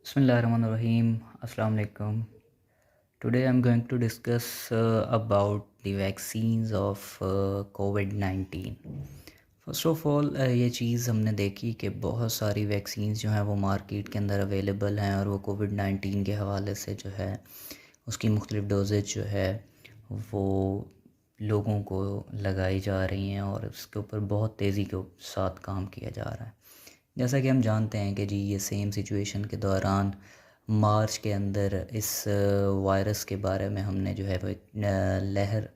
Bismillahirrahmanirrahim. Assalamu alaikum. Today I'm going to discuss about the vaccines of COVID-19. First of all ये चीज़ हमने देखी कि बहुत सारी वैक्सीन्स जो हैं वो मार्केट के अंदर अवेलेबल हैं और वो कोविड-19 के हवाले से जो है उसकी मुख्तलिफ़ डोजेज जो है वो लोगों को लगाई जा रही हैं और उसके ऊपर बहुत तेज़ी के साथ काम किया जा रहा है। जैसा कि हम जानते हैं कि जी ये सेम सिचुएशन के दौरान मार्च के अंदर इस वायरस के बारे में हमने जो है वो एक लहर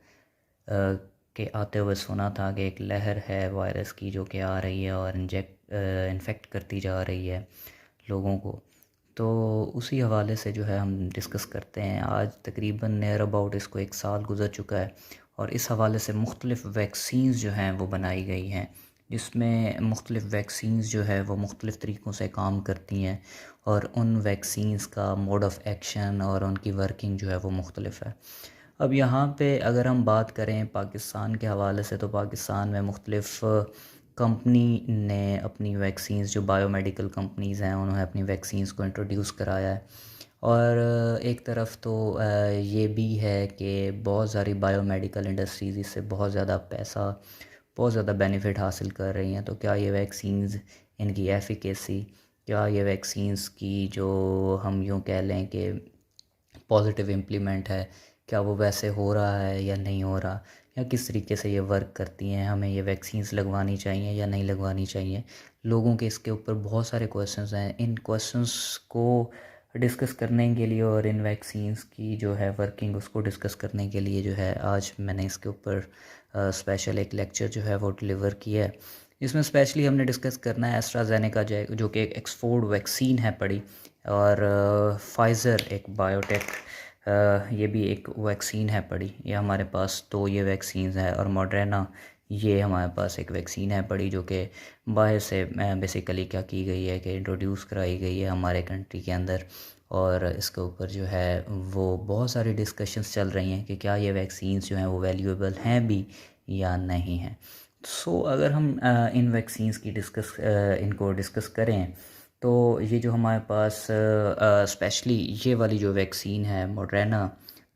के आते हुए सुना था कि एक लहर है वायरस की जो कि आ रही है और इन्फेक्ट करती जा रही है लोगों को। तो उसी हवाले से जो है हम डिस्कस करते हैं। आज तकरीबन नियर अबाउट इसको 1 साल गुज़र चुका है और इस हवाले से मुख्तलिफ़ वैक्सीन्स जो हैं वो बनाई गई हैं, जिसमें मुख्तलिफ़ वैक्सीन्स जो है वो मुख्तलिफ़ तरीक़ों से काम करती हैं और उन वैक्सीन्स का मोड ऑफ़ एक्शन और उनकी वर्किंग जो है वो मुख्तलिफ़ है। अब यहाँ पे अगर हम बात करें पाकिस्तान के हवाले से, तो पाकिस्तान में मुख्तलिफ़ कंपनी ने अपनी वैक्सीन्स, जो बायोमेडिकल कंपनीज़ हैं, उन्होंने अपनी वैक्सीन्स को इंट्रोड्यूस कराया है। और एक तरफ तो ये भी है कि बहुत सारी बायोमेडिकल इंडस्ट्रीज़ इससे बहुत ज़्यादा पैसा, बहुत ज़्यादा बेनिफिट हासिल कर रही हैं। तो क्या ये वैक्सीन्स, इनकी एफ़िकेसी, क्या ये वैक्सीन्स की जो हम यूँ कह लें कि पॉजिटिव इम्प्लीमेंट है, क्या वो वैसे हो रहा है या नहीं हो रहा, या किस तरीके से ये वर्क करती हैं, हमें ये वैक्सीन्स लगवानी चाहिए या नहीं लगवानी चाहिए। लोगों के इसके ऊपर बहुत सारे क्वेश्चंस हैं। इन क्वेश्चंस को डिस्कस करने के लिए और इन वैक्सीन्स की जो है वर्किंग उसको डिस्कस करने के लिए जो है आज मैंने इसके ऊपर स्पेशल एक लेक्चर जो है वो डिलीवर किया है। इसमें स्पेशली हमने डिस्कस करना है एस्ट्राजेनेका जो कि एक एक्सफोर्ड वैक्सीन है पड़ी, और फाइज़र एक बायोटेक ये भी एक वैक्सीन है पड़ी। ये हमारे पास तो ये वैक्सीन्स है, और मॉडर्ना ये हमारे पास एक वैक्सीन है पड़ी जो कि बाहर से बेसिकली क्या की गई है कि इंट्रोड्यूस कराई गई है हमारे कंट्री के अंदर। और इसके ऊपर जो है वो बहुत सारी डिस्कशंस चल रही हैं कि क्या ये वैक्सीन्स जो हैं वो वैल्यूएबल हैं भी या नहीं हैं। सो अगर हम इन वैक्सीन्स की इनको डिस्कस करें, तो ये जो हमारे पास स्पेशली ये वाली जो वैक्सीन है मॉडर्ना,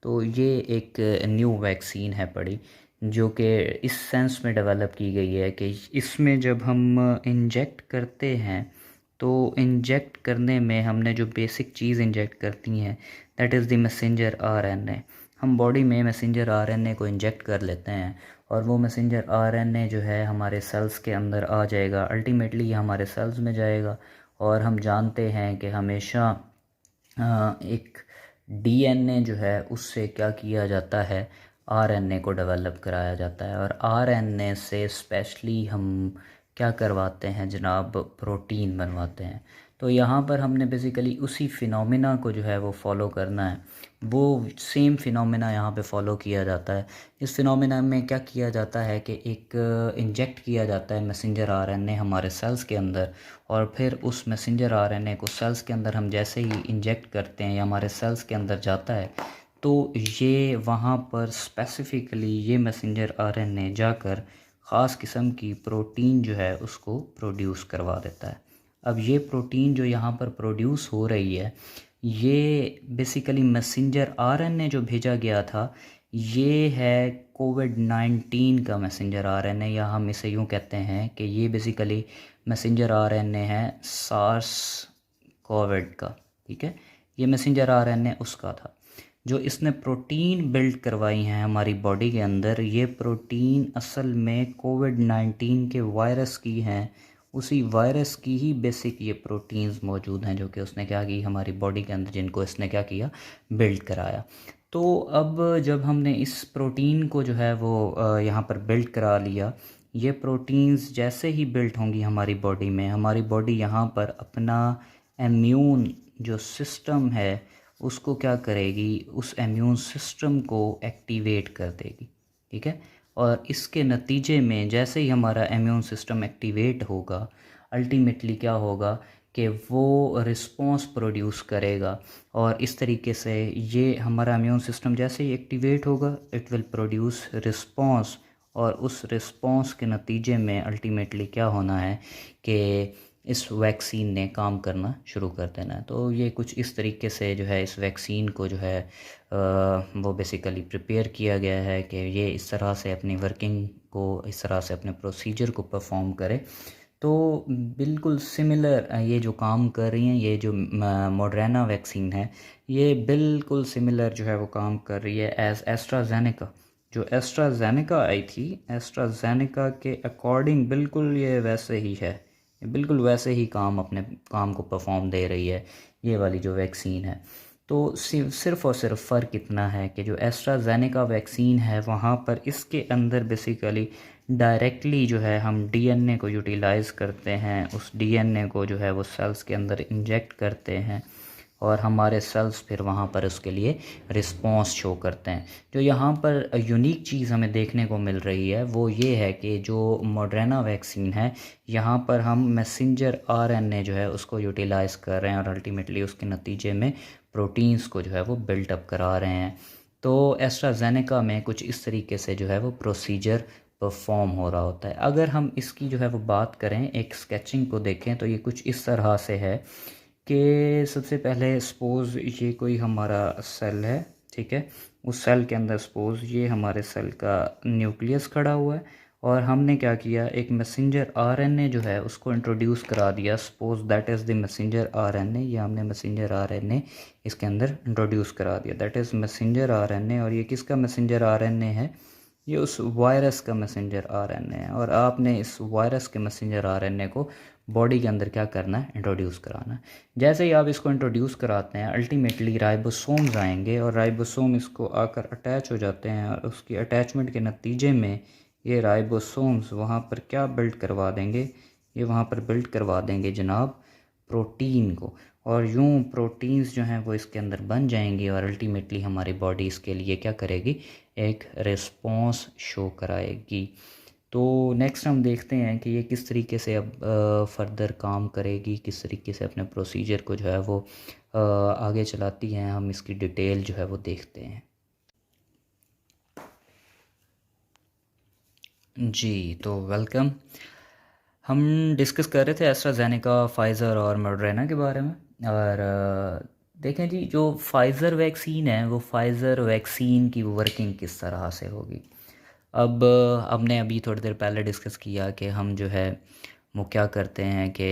तो ये एक न्यू वैक्सीन है पड़ी जो कि इस सेंस में डेवलप की गई है कि इसमें जब हम इंजेक्ट करते हैं, तो इंजेक्ट करने में हमने जो बेसिक चीज़ इंजेक्ट करती हैं that is the messenger RNA. हम बॉडी में मैसेंजर आरएनए को इंजेक्ट कर लेते हैं और वो मैसेंजर आरएनए जो है हमारे सेल्स के अंदर आ जाएगा। अल्टीमेटली ये हमारे सेल्स में जाएगा और हम जानते हैं कि हमेशा एक डीएनए जो है उससे क्या किया जाता है, आरएनए को डेवलप कराया जाता है। और आरएनए से स्पेशली हम क्या करवाते हैं जनाब, प्रोटीन बनवाते हैं। तो यहाँ पर हमने बेसिकली उसी फिनोमिना को जो है वो फॉलो करना है। वो सेम फिनोमिना यहाँ पे फॉलो किया जाता है। इस फिनोमिना में क्या किया जाता है कि एक इंजेक्ट किया जाता है मैसेंजर आरएनए हमारे सेल्स के अंदर, और फिर उस मैसेंजर आरएनए को सेल्स के अंदर हम जैसे ही इंजेक्ट करते हैं या हमारे सेल्स के अंदर जाता है, तो ये वहाँ पर स्पेसिफ़िकली ये मैसेंजर आरएनए जाकर ख़ास किस्म की प्रोटीन जो है उसको प्रोड्यूस करवा देता है। अब ये प्रोटीन जो यहाँ पर प्रोड्यूस हो रही है, ये बेसिकली मैसेंजर आरएनए जो भेजा गया था, ये है कोविड-19 का मैसेंजर आरएनए, या हम इसे यूँ कहते हैं कि ये बेसिकली मैसेंजर आरएनए है सार्स कोविड का। ठीक है, ये मैसेंजर आरएनए उसका था जो इसने प्रोटीन बिल्ड करवाई हैं हमारी बॉडी के अंदर। ये प्रोटीन असल में कोविड-19 के वायरस की हैं, उसी वायरस की ही बेसिक ये प्रोटीन्स मौजूद हैं जो कि उसने क्या की हमारी बॉडी के अंदर, जिनको इसने क्या किया, बिल्ड कराया। तो अब जब हमने इस प्रोटीन को जो है वो यहाँ पर बिल्ड करा लिया, ये प्रोटीन्स जैसे ही बिल्ड होंगी हमारी बॉडी में, हमारी बॉडी यहाँ पर अपना इम्यून जो सिस्टम है उसको क्या करेगी, उस इम्यून सिस्टम को एक्टिवेट कर देगी। ठीक है, और इसके नतीजे में जैसे ही हमारा इम्यून सिस्टम एक्टिवेट होगा, अल्टीमेटली क्या होगा कि वो रिस्पॉन्स प्रोड्यूस करेगा। और इस तरीके से ये हमारा इम्यून सिस्टम जैसे ही एक्टिवेट होगा, इट विल प्रोड्यूस रिस्पॉन्स, और उस रिस्पॉन्स के नतीजे में अल्टीमेटली क्या होना है कि इस वैक्सीन ने काम करना शुरू कर देना है। तो ये कुछ इस तरीके से जो है इस वैक्सीन को जो है वो बेसिकली प्रिपेयर किया गया है कि ये इस तरह से अपनी वर्किंग को, इस तरह से अपने प्रोसीजर को परफॉर्म करे। तो बिल्कुल सिमिलर ये जो काम कर रही हैं, ये जो मॉडर्ना वैक्सीन है, ये बिल्कुल सिमिलर जो है वो काम कर रही है एज एस्ट्राजेनेका। जो एस्ट्राजेनेका आई थी, एस्ट्राजेनेका के अकॉर्डिंग बिल्कुल ये वैसे ही है, ये बिल्कुल वैसे ही अपने काम को परफॉर्म दे रही है ये वाली जो वैक्सीन है। तो सिर्फ़ और सिर्फ फ़र्क इतना है कि जो एस्ट्राजेनेका वैक्सीन है वहाँ पर इसके अंदर बेसिकली डायरेक्टली जो है हम डीएनए को यूटिलाइज़ करते हैं, उस डीएनए को जो है वो सेल्स के अंदर इंजेक्ट करते हैं और हमारे सेल्स फिर वहाँ पर उसके लिए रिस्पॉन्स शो करते हैं। जो यहाँ पर यूनिक चीज़ हमें देखने को मिल रही है वो ये है कि जो मॉडर्ना वैक्सीन है, यहाँ पर हम मैसेंजर आरएनए जो है उसको यूटिलाइज़ कर रहे हैं और अल्टीमेटली उसके नतीजे में प्रोटीन्स को जो है वो बिल्टअप करा रहे हैं। तो एस्ट्राजेनेका में कुछ इस तरीके से जो है वो प्रोसीजर परफॉर्म हो रहा होता है। अगर हम इसकी जो है वो बात करें, एक स्केचिंग को देखें, तो ये कुछ इस तरह से है कि सबसे पहले सपोज़ ये कोई हमारा सेल है, ठीक है। उस सेल के अंदर सपोज़ ये हमारे सेल का न्यूक्लियस खड़ा हुआ है और हमने क्या किया, एक मैसेंजर आरएनए जो है उसको इंट्रोड्यूस करा दिया। Suppose that is the messenger RNA, ये हमने मैसेंजर आरएनए इसके अंदर इंट्रोड्यूस करा दिया, दैट इज़ मैसेंजर आरएनए। और ये किसका मैसेंजर आरएनए है, ये उस वायरस का मैसेंजर आरएनए है। और आपने इस वायरस के मैसेंजर आरएनए को बॉडी के अंदर क्या करना है, इंट्रोड्यूस कराना है। जैसे ही आप इसको इंट्रोड्यूस कराते हैं, अल्टीमेटली राइबोसोम्स आएंगे और राइबोसोम इसको आकर अटैच हो जाते हैं और उसकी अटैचमेंट के नतीजे में ये राइबोसोम्स वहाँ पर क्या बिल्ड करवा देंगे, ये वहाँ पर बिल्ड करवा देंगे जनाब प्रोटीन को। और यूँ प्रोटीन्स जो हैं वो इसके अंदर बन जाएंगी और अल्टीमेटली हमारी बॉडी इसके लिए क्या करेगी, एक रिस्पॉन्स शो कराएगी। तो नेक्स्ट हम देखते हैं कि ये किस तरीके से अब फर्दर काम करेगी, किस तरीके से अपने प्रोसीजर को जो है वो आगे चलाती हैं। हम इसकी डिटेल जो है वो देखते हैं। जी, तो वेलकम। हम डिस्कस कर रहे थे एस्ट्राजेनेका, फाइज़र और मॉडर्ना के बारे में। और देखें जी, जो फाइज़र वैक्सीन है वो फाइज़र वैक्सीन की वर्किंग किस तरह से होगी। अब हमने अभी थोड़ी देर पहले डिस्कस किया कि हम जो है वो क्या करते हैं कि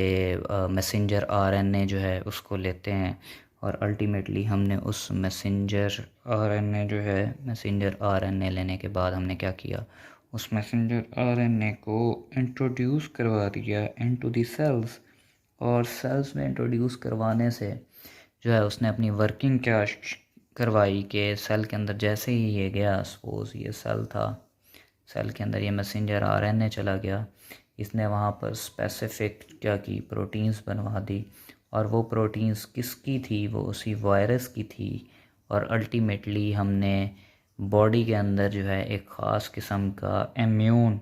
मैसेंजर आरएनए जो है उसको लेते हैं और अल्टीमेटली हमने उस मैसेंजर आरएनए जो है, मैसेंजर आरएनए लेने के बाद हमने क्या किया, उस मैसेंजर आरएनए को इंट्रोड्यूस करवा दिया इनटू द सेल्स। और सेल्स में इंट्रोड्यूस करवाने से जो है उसने अपनी वर्किंग क्या करवाई कि सेल के अंदर जैसे ही ये गया, सपोज़ ये सेल था, सेल के अंदर ये मैसेंजर आरएनए चला गया, इसने वहाँ पर स्पेसिफिक क्या की, प्रोटीन्स बनवा दी। और वो प्रोटीन्स किसकी थी, वो उसी वायरस की थी। और अल्टीमेटली हमने बॉडी के अंदर जो है एक ख़ास किस्म का इम्यून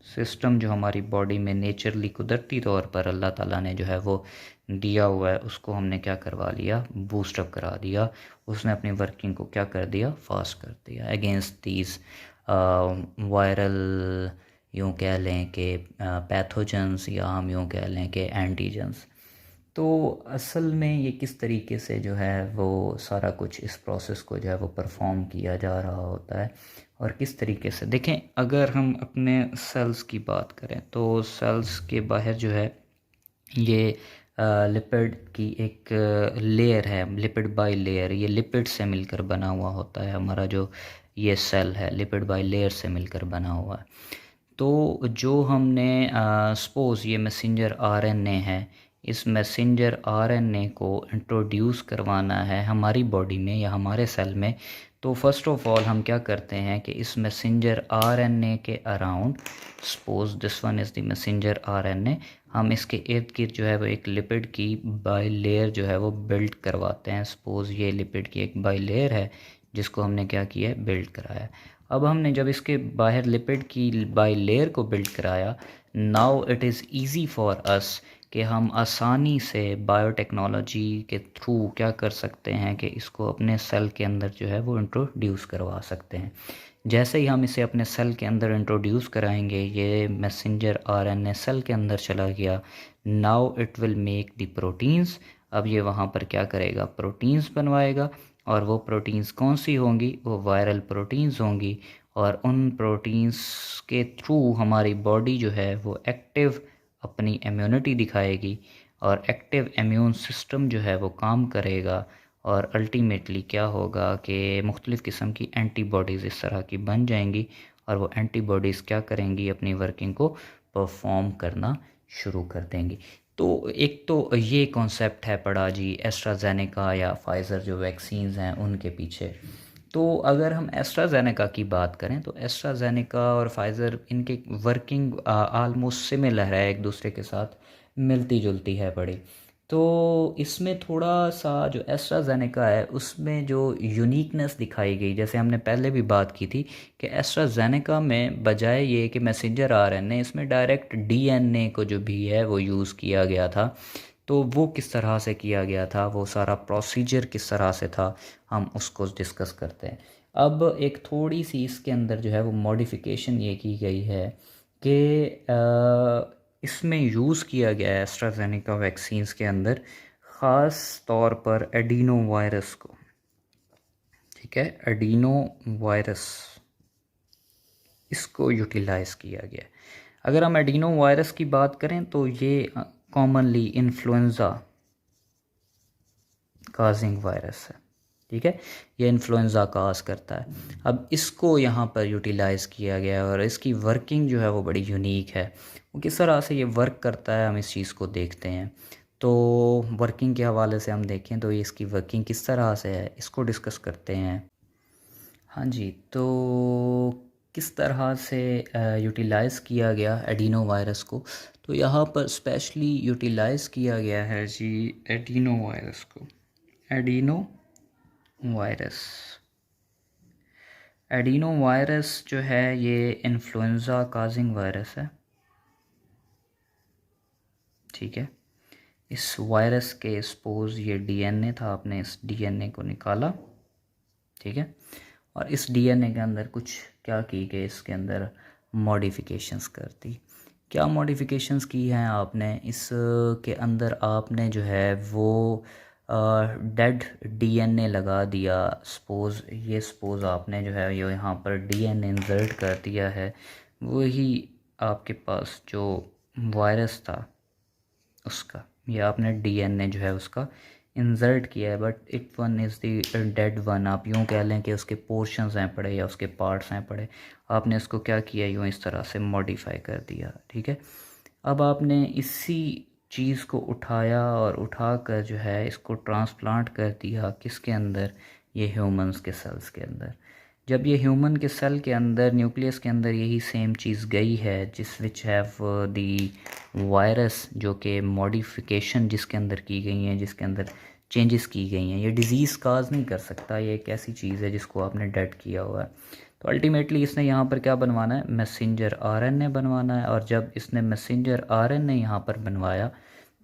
सिस्टम जो हमारी बॉडी में नेचुरली कुदरती तौर पर अल्लाह ताला ने जो है वो दिया हुआ है, उसको हमने क्या करवा लिया, बूस्टअप करा दिया। उसने अपनी वर्किंग को क्या कर दिया, फास्ट कर दिया अगेंस्ट दीज वायरल, यूँ कह लें कि पैथोजेंस, या हम यूँ कह लें कि एंटीजेंस। तो असल में ये किस तरीके से जो है वो सारा कुछ इस प्रोसेस को जो है वो परफॉर्म किया जा रहा होता है और किस तरीके से। देखें, अगर हम अपने सेल्स की बात करें तो सेल्स के बाहर जो है ये लिपिड की एक लेयर है, लिपिड बाई लेयर। ये लिपिड से मिलकर बना हुआ होता है हमारा जो ये सेल है, लिपिड बाई लेयर से मिलकर बना हुआ है। तो जो हमने सपोज़ ये मैसेंजर आरएनए है, इस मैसेंजर आरएनए को इंट्रोड्यूस करवाना है हमारी बॉडी में या हमारे सेल में। तो फर्स्ट ऑफ ऑल हम क्या करते हैं कि इस मैसेंजर आरएनए के around, suppose this one is the messenger RNA, हम इसके इर्द गिर्द जो है वो एक लिपिड की बाई लेयर जो है वो बिल्ड करवाते हैं। सपोज़ ये लिपिड की एक बाई लेयर है जिसको हमने क्या किया है, बिल्ड कराया। अब हमने जब इसके बाहर लिपिड की बाई लेयर को बिल्ड कराया, now it is easy for us कि हम आसानी से बायोटेक्नोलॉजी के थ्रू क्या कर सकते हैं कि इसको अपने सेल के अंदर जो है वो इंट्रोड्यूस करवा सकते हैं। जैसे ही हम इसे अपने सेल के अंदर इंट्रोड्यूस कराएंगे, ये मैसेंजर आरएनए सेल के अंदर चला गया। Now it will make the proteins. अब ये वहाँ पर क्या करेगा, प्रोटीन्स बनवाएगा। और वो प्रोटीन्स कौन सी होंगी, वो वायरल प्रोटीन्स होंगी। और उन प्रोटीन्स के थ्रू हमारी बॉडी जो है वो एक्टिव अपनी इम्यूनिटी दिखाएगी और एक्टिव इम्यून सिस्टम जो है वो काम करेगा। और अल्टीमेटली क्या होगा कि मुख्तलिफ़ किस्म की एंटीबॉडीज़ इस तरह की बन जाएंगी और वो एंटीबॉडीज़ क्या करेंगी, अपनी वर्किंग को परफॉर्म करना शुरू कर देंगी। तो एक तो ये कॉन्सेप्ट है पड़ा जी एस्ट्राजेनेका या फाइज़र जो वैक्सीन्स हैं उनके पीछे। तो अगर हम एस्ट्राजेनेका की बात करें तो एस्ट्राजेनेका और फाइज़र इनके वर्किंग आलमोस्ट सिमिलर है, एक दूसरे के साथ मिलती जुलती है बड़ी। तो इसमें थोड़ा सा जो एस्ट्राजेनेका है उसमें जो यूनिकनेस दिखाई गई, जैसे हमने पहले भी बात की थी कि एस्ट्राजेनेका में बजाय ये कि मैसेंजर आरएनए, इसमें डायरेक्ट डीएनए को जो भी है वो यूज़ किया गया था। तो वो किस तरह से किया गया था, वो सारा प्रोसीजर किस तरह से था, हम उसको डिस्कस करते हैं। अब एक थोड़ी सी इसके अंदर जो है वो मॉडिफिकेशन ये की गई है कि इसमें यूज़ किया गया है एस्ट्राजेनेका वैक्सीन्स के अंदर ख़ास तौर पर एडिनो वायरस को। ठीक है, एडिनो वायरस इसको यूटिलाइज़ किया गया है। अगर हम एडिनो वायरस की बात करें तो ये कॉमनली इन्फ्लुएंज़ा काजिंग वायरस है। ठीक है, ये इन्फ्लुएंज़ा काज करता है। अब इसको यहाँ पर यूटिलाइज़ किया गया है और इसकी वर्किंग जो है वो बड़ी यूनिक है। वो किस तरह से ये वर्क करता है हम इस चीज़ को देखते हैं। तो वर्किंग के हवाले से हम देखें तो ये इसकी वर्किंग किस तरह से है इसको डिस्कस करते हैं। हाँ जी, तो किस तरह से यूटिलाइज़ किया गया एडिनो वायरस को, तो यहाँ पर स्पेशली यूटिलाइज़ किया गया है जी एडिनो वायरस को। एडिनो वायरस, एडिनो वायरस जो है ये इन्फ्लुएंज़ा काजिंग वायरस है। ठीक है, इस वायरस के सपोज ये डीएनए था, आपने इस डीएनए को निकाला। ठीक है, और इस डीएनए के अंदर कुछ क्या की गई, इसके अंदर मॉडिफिकेशंस कर दी। क्या मॉडिफिकेशंस की हैं आपने, इस के अंदर आपने जो है वो डेड डीएनए लगा दिया। सपोज़ आपने जो है ये यहाँ पर डीएनए इंसर्ट कर दिया है, वही आपके पास जो वायरस था उसका, ये आपने डीएनए जो है उसका इंसर्ट किया है, but it one is the dead one. आप यूँ कह लें कि उसके पोर्शंस हैं पड़े या उसके पार्ट्स हैं पड़े, आपने इसको क्या किया, यूँ इस तरह से मॉडिफाई कर दिया। ठीक है, अब आपने इसी चीज़ को उठाया और उठाकर जो है इसको ट्रांसप्लांट कर दिया किसके अंदर, ये ह्यूमंस के सेल्स के अंदर। जब ये ह्यूमन के सेल के अंदर न्यूक्लियस के अंदर यही सेम चीज़ गई है जिस विच हैव दी वायरस, जो कि मॉडिफिकेशन जिसके अंदर की गई हैं, जिसके अंदर चेंजेस की गई हैं, ये डिज़ीज़ काज नहीं कर सकता। ये एक ऐसी चीज़ है जिसको आपने डेड किया हुआ है। तो अल्टीमेटली इसने यहाँ पर क्या बनवाना है, मैसेंजर आरएनए बनवाना है। और जब इसने मैसेंजर आरएनए यहाँ पर बनवाया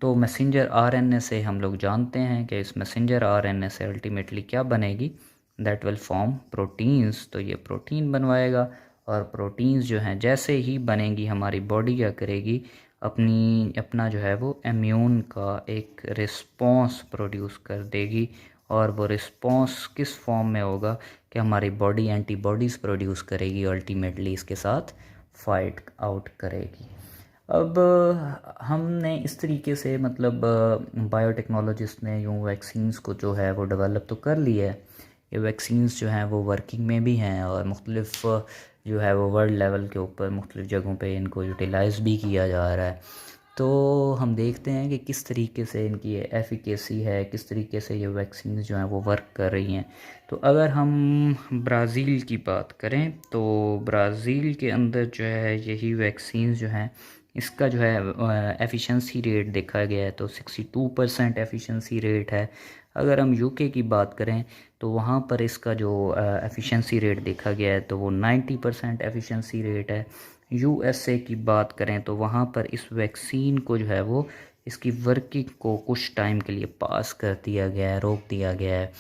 तो मैसेंजर आरएनए से हम लोग जानते हैं कि इस मैसेंजर आरएनए से अल्टीमेटली क्या बनेगी, दैट विल फॉर्म प्रोटीन्स। तो ये प्रोटीन बनवाएगा और प्रोटीन्स जो हैं जैसे ही बनेंगी हमारी बॉडी क्या करेगी, अपना जो है वो इम्यून का एक रिस्पॉन्स प्रोड्यूस कर देगी। और वो रिस्पॉन्स किस फॉर्म में होगा कि हमारी बॉडी एंटीबॉडीज़ प्रोड्यूस करेगी, अल्टीमेटली इसके साथ फाइट आउट करेगी। अब हमने इस तरीके से मतलब बायोटेक्नोलॉजिस्ट ने यूँ वैक्सीन्स को जो है वो डेवलप तो कर लिया है। ये वैक्सीन्स जो हैं वो वर्किंग में भी हैं और मुख्तलिफ़ जो है वो वर्ल्ड लेवल के ऊपर मुख्तलिफ़ जगहों पे इनको यूटिलाइज़ भी किया जा रहा है। तो हम देखते हैं कि किस तरीके से इनकी एफिकेसी है, किस तरीके से ये वैक्सीन जो हैं वो वर्क कर रही हैं। तो अगर हम ब्राज़ील की बात करें तो ब्राज़ील के अंदर जो है यही वैक्सीन जो हैं इसका जो है एफिशिएंसी रेट देखा गया है तो 62% एफिशिएंसी रेट है। अगर हम यूके की बात करें तो वहाँ पर इसका जो एफिशिएंसी रेट देखा गया है तो वो 90% एफिशिएंसी रेट है। यूएसए की बात करें तो वहाँ पर इस वैक्सीन को जो है वो इसकी वर्किंग को कुछ टाइम के लिए पास कर दिया गया है, रोक दिया गया है।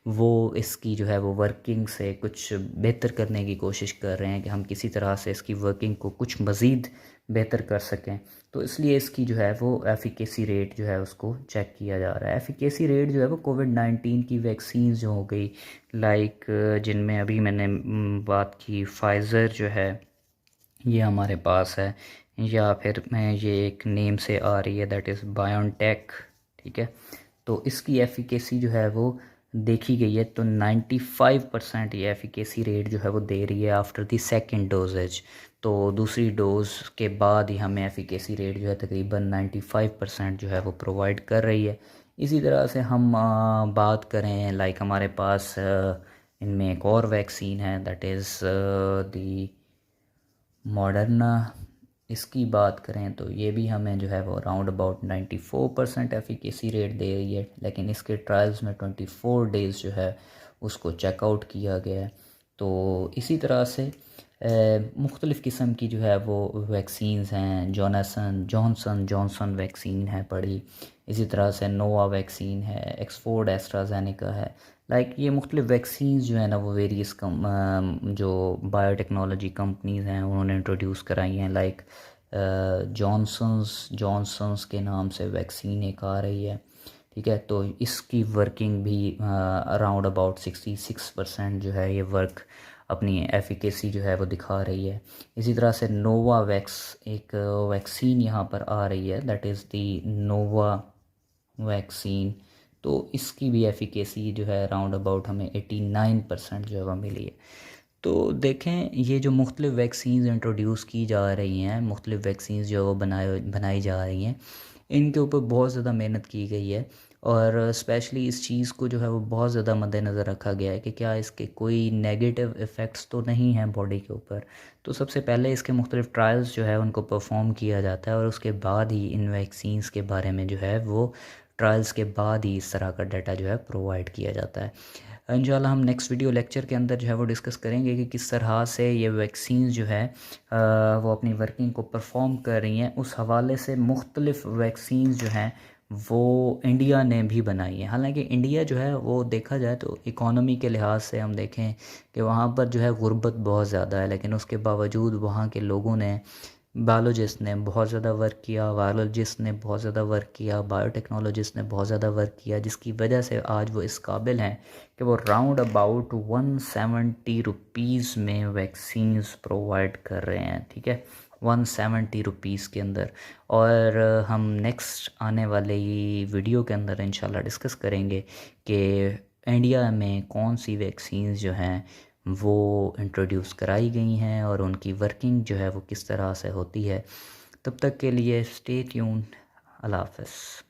वो इसकी जो है वो वर्किंग से कुछ बेहतर करने की कोशिश कर रहे हैं कि हम किसी तरह से इसकी वर्किंग को कुछ मज़ीद बेहतर कर सकें। तो इसलिए इसकी जो है वो एफिकेसी रेट जो है उसको चेक किया जा रहा है। एफिकेसी रेट जो है वो कोविड-19 की वैक्सीन जो हो गई, लाइक जिनमें अभी मैंने बात की फाइज़र जो है ये हमारे पास है, या फिर मैं ये एक नेम से आ रही है दैट इज़ बायोनटेक, ठीक है। तो इसकी एफिकेसी जो है वो देखी गई है, तो 95% ये एफिकेसी रेट जो है वो दे रही है आफ्टर द सेकंड डोजेज। तो दूसरी डोज के बाद ही हमें एफिकेसी रेट जो है तकरीबन 95% जो है वो प्रोवाइड कर रही है। इसी तरह से हम बात करें लाइक हमारे पास इनमें एक और वैक्सीन है दैट इज़ दी मॉडर्ना। इसकी बात करें तो ये भी हमें जो है वो अराउंड अबाउट 94% एफिकेसी रेट दे रही है, लेकिन इसके ट्रायल्स में 24 डेज़ जो है उसको चेकआउट किया गया है। तो इसी तरह से मुख्तलिफ़ किस्म की जो है वो वैक्सीन्स हैं। जॉनसन वैक्सीन है पड़ी, इसी तरह से नोवा वैक्सीन है, एक्सफोर्ड एस्ट्राजेनेका है। लाइक ये मुख्तलिफ़ वैक्सीन्स जो है ना वो वेरियस जो बायोटेक्नोलॉजी कंपनीज़ हैं उन्होंने इंट्रोड्यूस कराई हैं। लाइक जॉनसन्स के नाम से वैक्सीन एक आ रही है, ठीक है। तो इसकी वर्किंग भी अराउंड अबाउट 66% जो है ये वर्क अपनी एफिकेसी जो है वो दिखा रही है। इसी तरह से नोवावैक्स एक वैक्सीन यहाँ पर आ रही है that is the Nova vaccine. तो इसकी भी एफिकेसी जो है अराउंड अबाउट हमें 89% जो है वह मिली है। तो देखें ये जो मुख्तलिफ़ वैक्सीन्स इंट्रोड्यूस की जा रही हैं, मुख्तलिफ़ वैक्सीन्स जो वो बनाई जा रही हैं, इनके ऊपर बहुत ज़्यादा मेहनत की गई है और स्पेशली इस चीज़ को जो है वो बहुत ज़्यादा मद्देनज़र रखा गया है कि क्या इसके कोई नेगेटिव इफ़ेक्ट्स तो नहीं हैं बॉडी के ऊपर। तो सबसे पहले इसके मुख्तलिफ़ ट्रायल्स जो है उनको परफॉर्म किया जाता है और उसके बाद ही इन वैक्सीन्स के बारे में जो है वो ट्रायल्स के बाद ही इस तरह का डाटा जो है प्रोवाइड किया जाता है। इंशाल्लाह हम नेक्स्ट वीडियो लेक्चर के अंदर जो है वो डिस्कस करेंगे कि किस तरह से ये वैक्सीन जो है वो अपनी वर्किंग को परफॉर्म कर रही हैं। उस हवाले से मुख्तलिफ़ वैक्सीन जो हैं वो इंडिया ने भी बनाई है। हालांकि इंडिया जो है वो देखा जाए तो इकोनॉमी के लिहाज से हम देखें कि वहाँ पर जो है गुर्बत बहुत ज़्यादा है, लेकिन उसके बावजूद वहाँ के लोगों ने, बायोलॉजिस्ट ने बहुत ज़्यादा वर्क किया, वायरोलॉजिस्ट ने बहुत ज़्यादा वर्क किया, बायोटेक्नोलॉजिस्ट ने बहुत ज़्यादा वर्क किया, जिसकी वजह से आज वो इस काबिल हैं कि वो राउंड अबाउट 170 रुपीज़ में वैक्सीन्स प्रोवाइड कर रहे हैं, ठीक है, 170 रुपीज़ के अंदर। और हम नेक्स्ट आने वाले वीडियो के अंदर इंशाल्लाह डिस्कस करेंगे कि इंडिया में कौन सी वैक्सीन्स जो हैं वो इंट्रोड्यूस कराई गई हैं और उनकी वर्किंग जो है वो किस तरह से होती है। तब तक के लिए स्टे ट्यून्ड। अल्लाह हाफ़िज़।